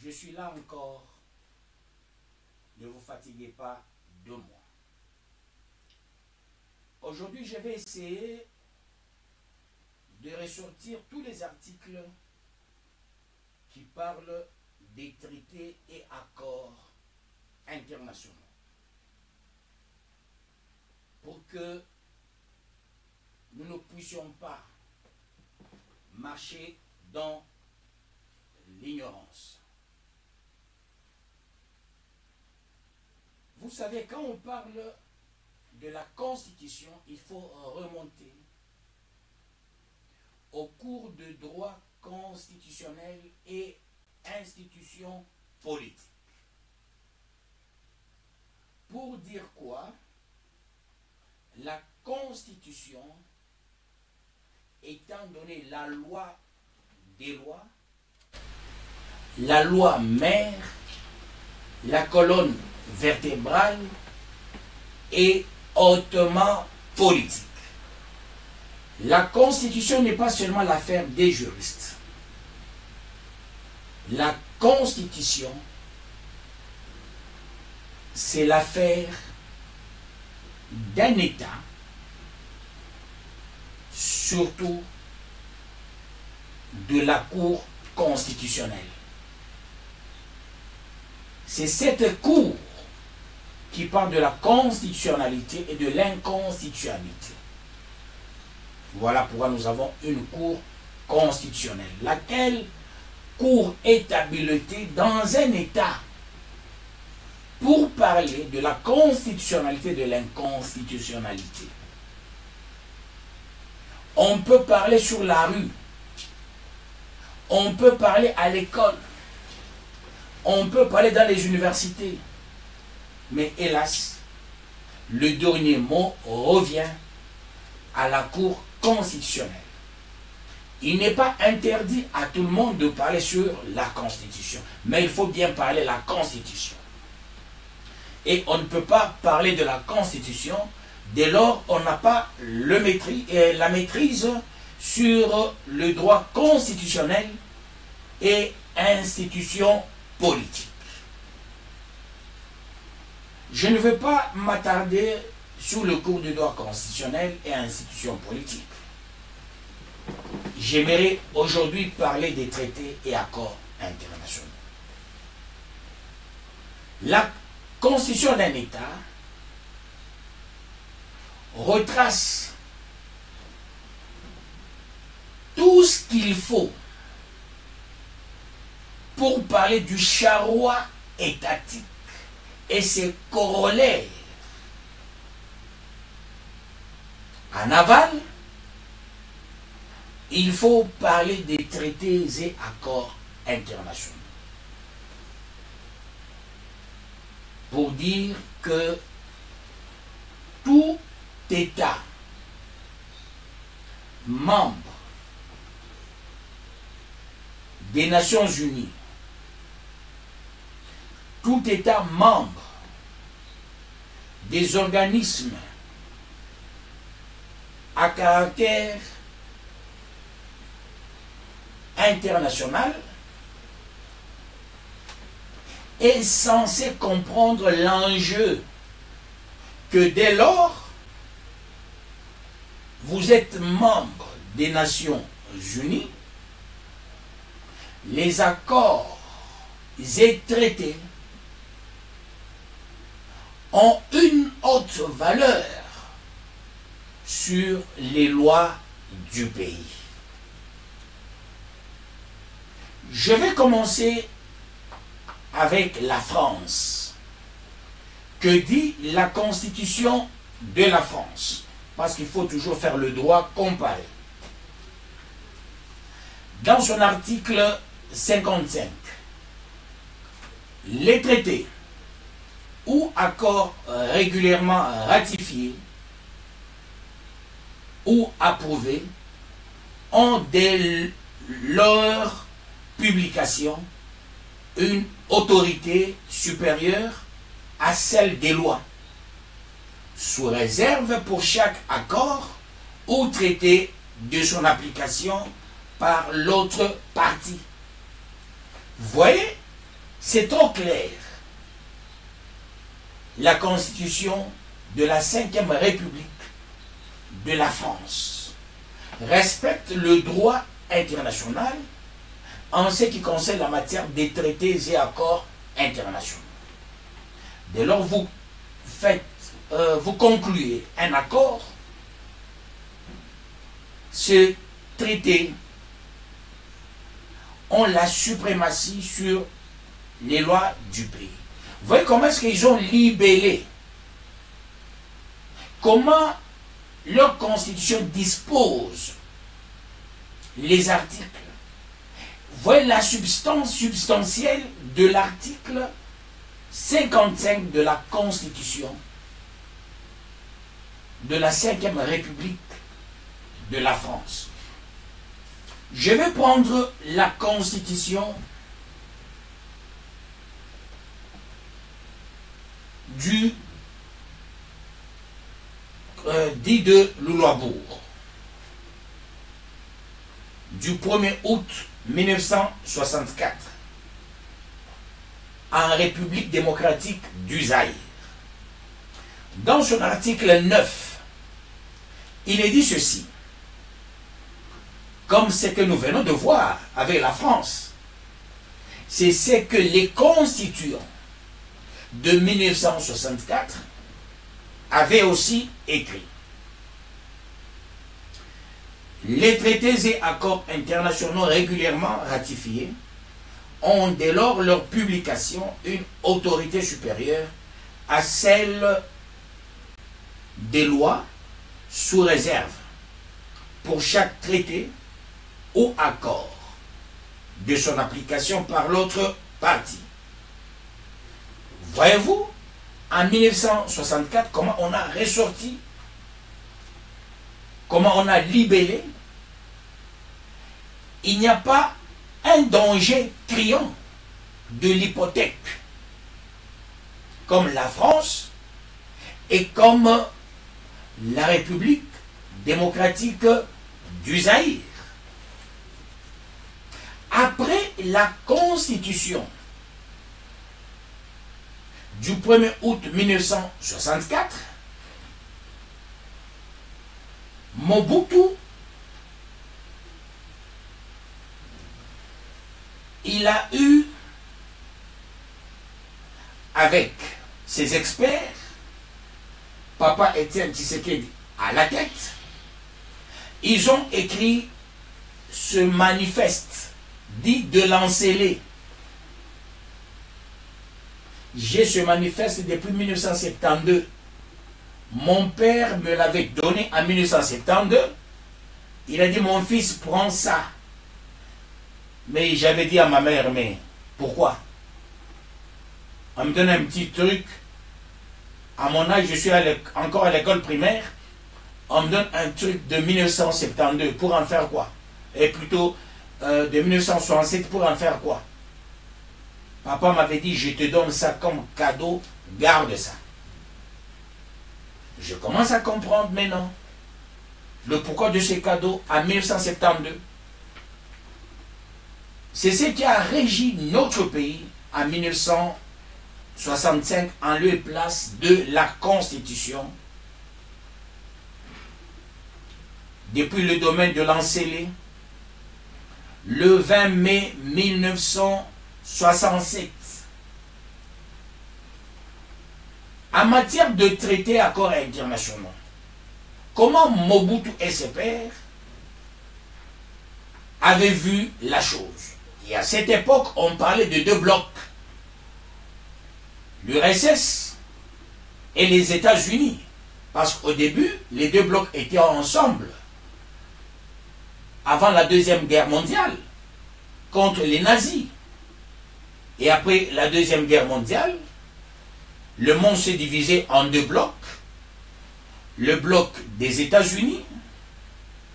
je suis là encore. Ne vous fatiguez pas de moi. Aujourd'hui, je vais essayer de ressortir tous les articles qui parlent des traités et accords internationaux pour que nous ne puissions pas marcher dans l'ignorance. Vous savez, quand on parle de la Constitution, il faut remonter au cours de droit constitutionnel et institutions politiques. Pour dire quoi? La Constitution, étant donné la loi des lois, la loi mère, la colonne vertébrale est hautement politique. La Constitution n'est pas seulement l'affaire des juristes. La Constitution, c'est l'affaire d'un État, surtout de la Cour constitutionnelle. C'est cette Cour qui parle de la constitutionnalité et de l'inconstitutionnalité. Voilà pourquoi nous avons une Cour constitutionnelle, laquelle Cour est habilitée dans un État pour parler de la constitutionnalité et de l'inconstitutionnalité. On peut parler sur la rue, on peut parler à l'école, on peut parler dans les universités, mais hélas, le dernier mot revient à la Cour constitutionnelle. Il n'est pas interdit à tout le monde de parler sur la Constitution, mais il faut bien parler de la Constitution. Et on ne peut pas parler de la Constitution dès lors on n'a pas la maîtrise sur le droit constitutionnel et institutions politiques. Je ne veux pas m'attarder sur le cours du droit constitutionnel et institutions politiques. J'aimerais aujourd'hui parler des traités et accords internationaux. La Constitution d'un État retrace tout ce qu'il faut pour parler du charroi étatique et ses corollaires. En aval, il faut parler des traités et accords internationaux. Pour dire que tout État membre des Nations Unies, tout État membre des organismes à caractère international est censé comprendre l'enjeu que dès lors vous êtes membre des Nations Unies, les accords et traités ont une haute valeur sur les lois du pays. Je vais commencer avec la France. Que dit la Constitution de la France? Parce qu'il faut toujours faire le droit comparé. Dans son article 55, les traités ou accords régulièrement ratifiés ou approuvés ont dès leur publication une autorité supérieure à celle des lois, sous réserve pour chaque accord ou traité de son application par l'autre partie. Vous voyez, C'est trop clair. La Constitution de la 5e République de la France respecte le droit international en ce qui concerne la matière des traités et accords internationaux. Dès lors, vous concluez un accord, ce traité ont la suprématie sur les lois du pays. Vous voyez comment est-ce qu'ils ont libellé, comment leur constitution dispose les articles. Vous voyez la substance substantielle de l'article 55 de la Constitution de la 5e République de la France. Je vais prendre la Constitution dit de Louloibourg, du 1er août 1964, en République démocratique du Zaïre. Dans son article 9, il est dit ceci, comme ce que nous venons de voir avec la France, c'est ce que les constituants de 1964 avaient aussi écrit. Les traités et accords internationaux régulièrement ratifiés ont dès lors leur publication une autorité supérieure à celle des lois sous réserve pour chaque traité ou accord de son application par l'autre partie. Voyez-vous, en 1964, comment on a ressorti, comment on a libellé, il n'y a pas un danger criant de l'hypothèque, comme la France et comme la République démocratique du Zaïre. Après la Constitution du 1er août 1964, Mobutu, il a eu, avec ses experts, Papa Étienne Tshisekedi à la tête, ils ont écrit ce manifeste dit de l'Encelé. J'ai ce manifeste depuis 1972. Mon père me l'avait donné en 1972. Il a dit, mon fils, prends ça. Mais j'avais dit à ma mère, mais pourquoi? On me donne un petit truc. À mon âge, je suis encore à l'école primaire. On me donne un truc de 1972. Pour en faire quoi? Et plutôt de 1967, pour en faire quoi? Papa m'avait dit, je te donne ça comme cadeau, garde ça. Je commence à comprendre maintenant le pourquoi de ces cadeaux en 1972. C'est ce qui a régi notre pays en 1965 en lieu et place de la Constitution. Depuis le domaine de l'Encelé, le 20 mai 1967. En matière de traités accords internationaux, comment Mobutu et ses pairs avaient vu la chose? Et à cette époque, on parlait de deux blocs. L'URSS et les États-Unis. Parce qu'au début, les deux blocs étaient ensemble. Avant la Deuxième Guerre mondiale, contre les nazis. Et après la Deuxième Guerre mondiale, le monde s'est divisé en deux blocs. Le bloc des États-Unis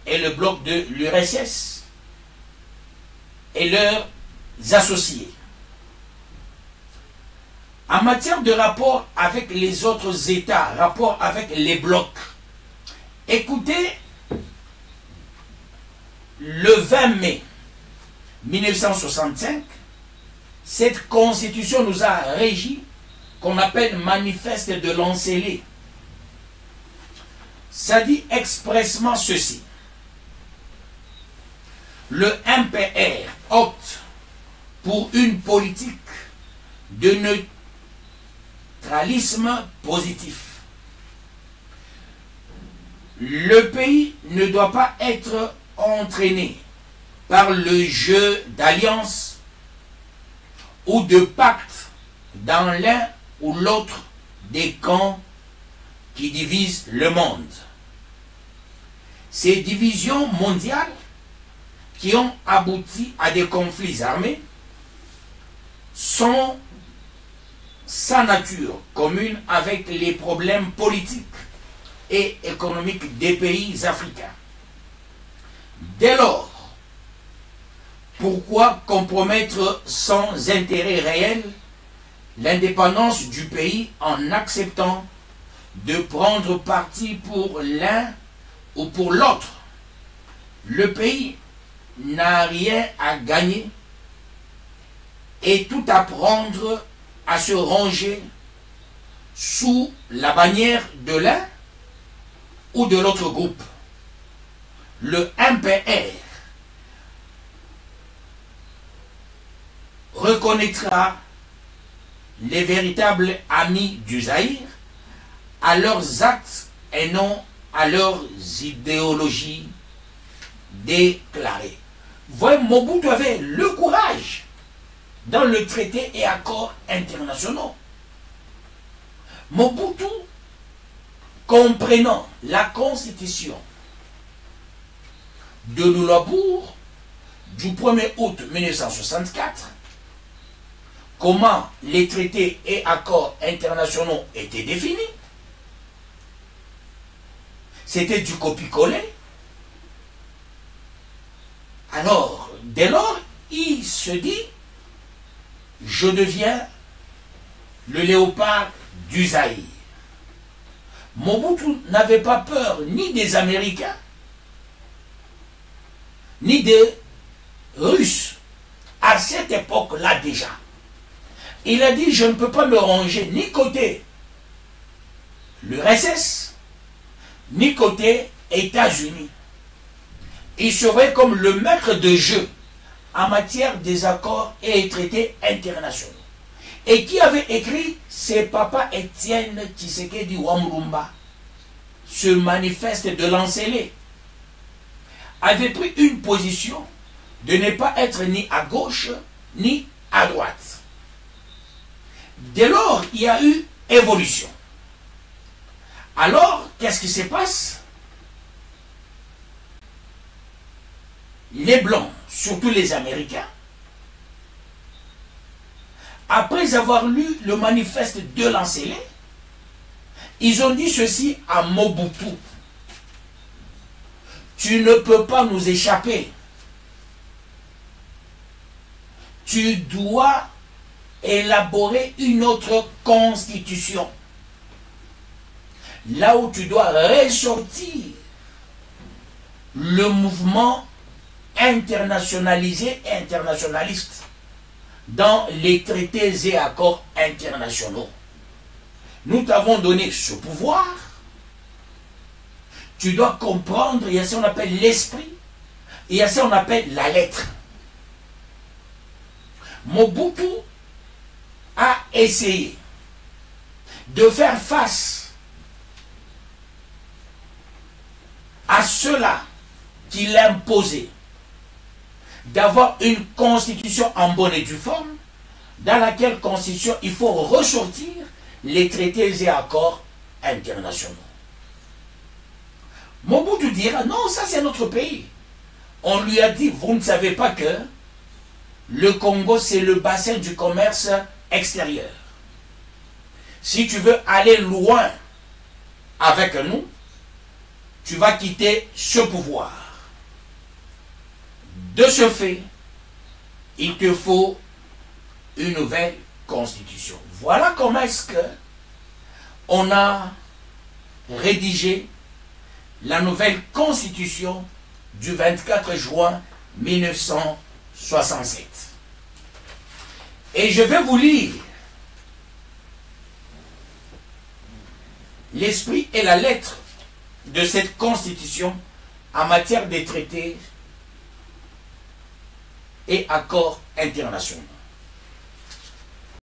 et le bloc de l'URSS et leurs associés. En matière de rapport avec les autres États, rapport avec les blocs, écoutez, le 20 mai 1965, cette constitution nous a régis, qu'on appelle manifeste de Lancélé. Ça dit expressement ceci. Le MPR opte pour une politique de neutralisme positif. Le pays ne doit pas être entraîné par le jeu d'alliance ou de pacte dans l'un ou l'autre des camps qui divisent le monde. Ces divisions mondiales qui ont abouti à des conflits armés sont sa nature commune avec les problèmes politiques et économiques des pays africains. Dès lors, pourquoi compromettre sans intérêt réel l'indépendance du pays en acceptant de prendre parti pour l'un ou pour l'autre? Le pays n'a rien à gagner et tout à prendre à se ranger sous la bannière de l'un ou de l'autre groupe. Le MPR reconnaîtra les véritables amis du Zaïre à leurs actes et non à leurs idéologies déclarées. Voyez, Mobutu avait le courage dans le traité et accords internationaux. Mobutu, comprenant la constitution de Lullabourg du 1er août 1964, comment les traités et accords internationaux étaient définis, c'était du copier-coller. Alors, dès lors, il se dit, je deviens le léopard du Zaïre. Mobutu n'avait pas peur ni des Américains, ni des Russes. À cette époque-là déjà, il a dit, je ne peux pas me ranger ni côté l'URSS, ni côté États-Unis. Il serait comme le maître de jeu en matière des accords et traités internationaux. Et qui avait écrit, c'est Papa Étienne Tshisekedi Wamrumba, ce manifeste de Lancélé, avait pris une position de ne pas être ni à gauche ni à droite. Dès lors, il y a eu évolution. Alors, qu'est-ce qui se passe? Les Blancs, surtout les Américains, après avoir lu le manifeste de Lancélé, ils ont dit ceci à Mobutu. Tu ne peux pas nous échapper. Tu dois élaborer une autre constitution. Là où tu dois ressortir le mouvement internationalisé et internationaliste dans les traités et accords internationaux. Nous t'avons donné ce pouvoir. Tu dois comprendre, il y a ce qu'on appelle l'esprit, il y a ce qu'on appelle la lettre. Mobutu a essayé de faire face à cela qu'il imposait, d'avoir une constitution en bonne et due forme, dans laquelle constitution il faut ressortir les traités et accords internationaux. Mobutu dira, non, ça c'est notre pays. On lui a dit, vous ne savez pas que le Congo c'est le bassin du commerce extérieur. Si tu veux aller loin avec nous, tu vas quitter ce pouvoir. De ce fait, il te faut une nouvelle constitution. Voilà comment est-ce que on a rédigé la nouvelle constitution du 24 juin 1967. Et je vais vous lire l'esprit et la lettre de cette constitution en matière de traités et accords internationaux.